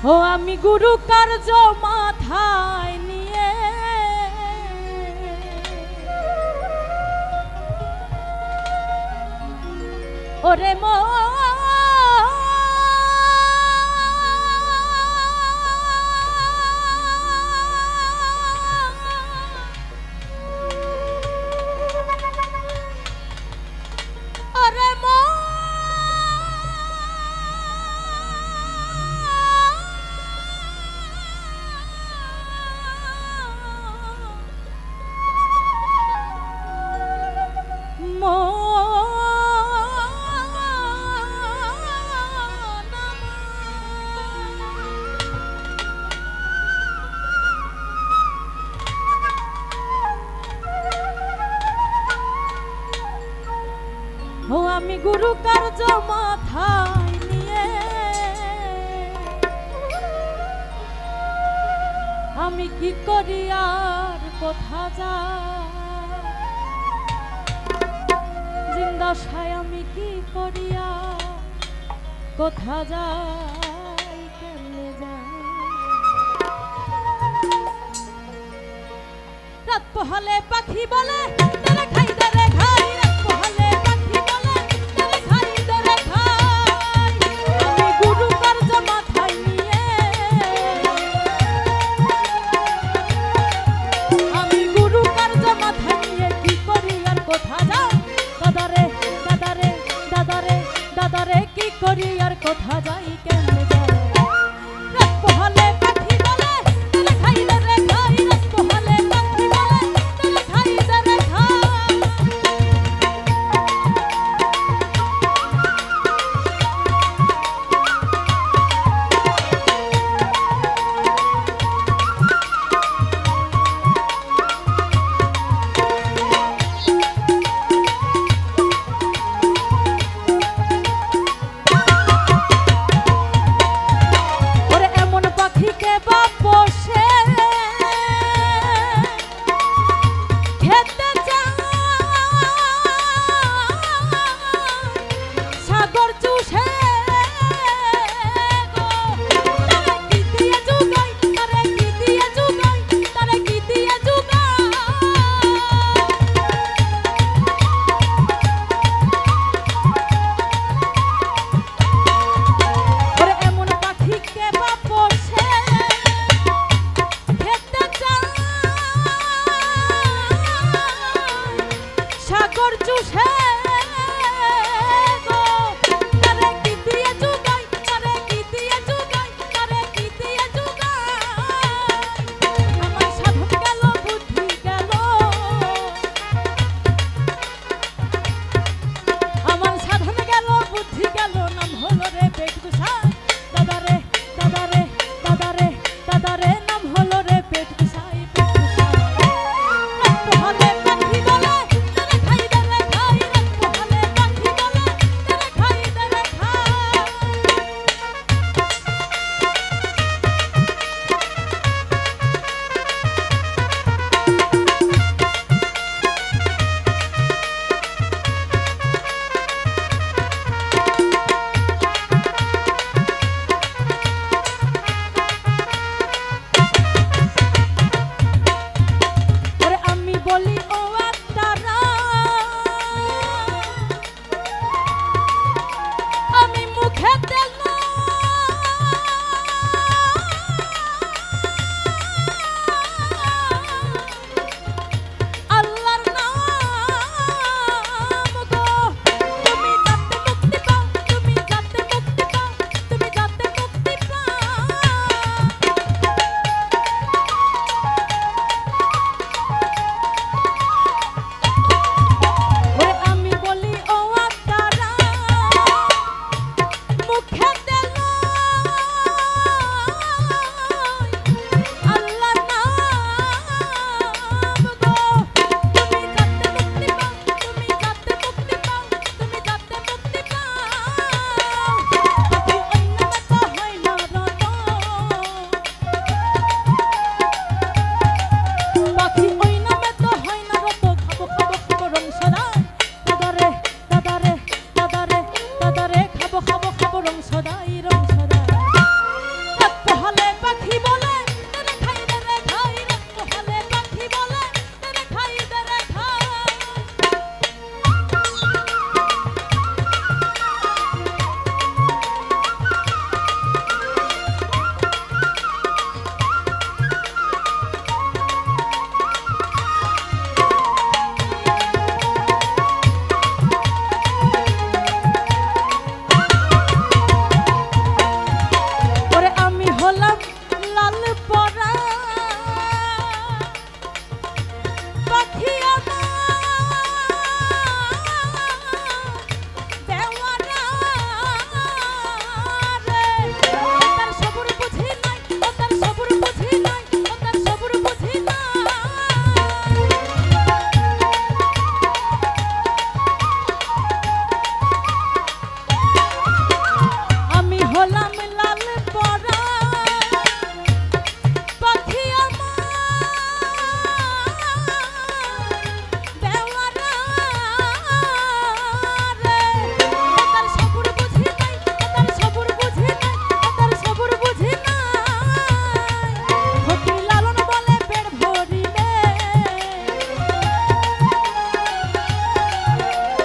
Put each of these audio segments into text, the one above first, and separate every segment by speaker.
Speaker 1: ও আমি গুরু কার্য মাথায় নিয়ে ওরে ও আমি গুরু কার্য মাথায় নিয়ে আমি কি করি আর কোথা যা জিন্দাশায় আমি কি করিয়া কোথা যাই কেমনে যাই রাত পোহালে পাখি বলে তারা খাই দারে খাই রাত পোহালে পাখি বলে তারা খাই দারে খাই আমি গুরু কার্য মাথায় নিয়ে আমি গুরু কার্য মাথায় নিয়ে কি করি আর কোথা যাই দাদারে দাদারে দাদারে দাদারে কি করি আর কোথা যাই কেমনে যাই রাত পোহালে পাখি বলে তারা খাই দারে খাই রাত পোহালে পাখি বলে তারা খাই দারে খাই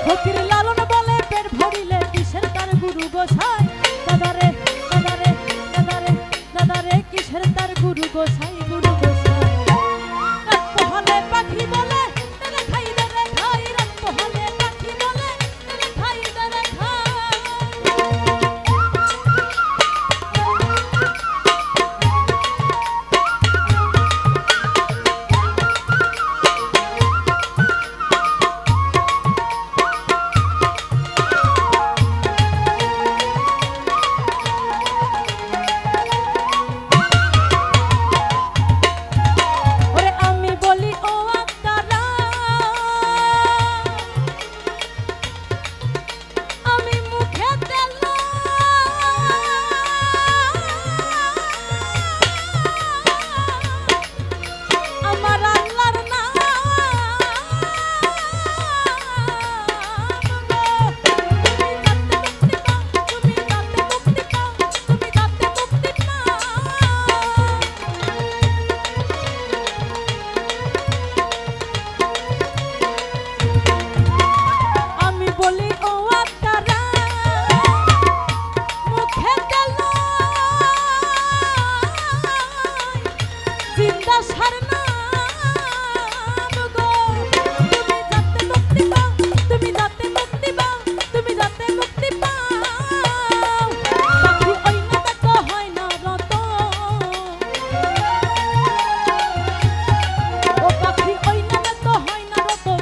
Speaker 1: ফকির লালন বলে পেট ভরিলে কিসের তার গুরু গোসাই দাদারে দাদারে দাদারে দাদারে কিসের তার গুরু গোসাই গুরু গোসাই রাত পোহালে পাখি বলে তেরে খাই দেরে খাই রাত পোহালে পাখি বলে তেরে খাই দেরে খাই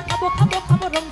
Speaker 1: খাবো খাবো খাবো রং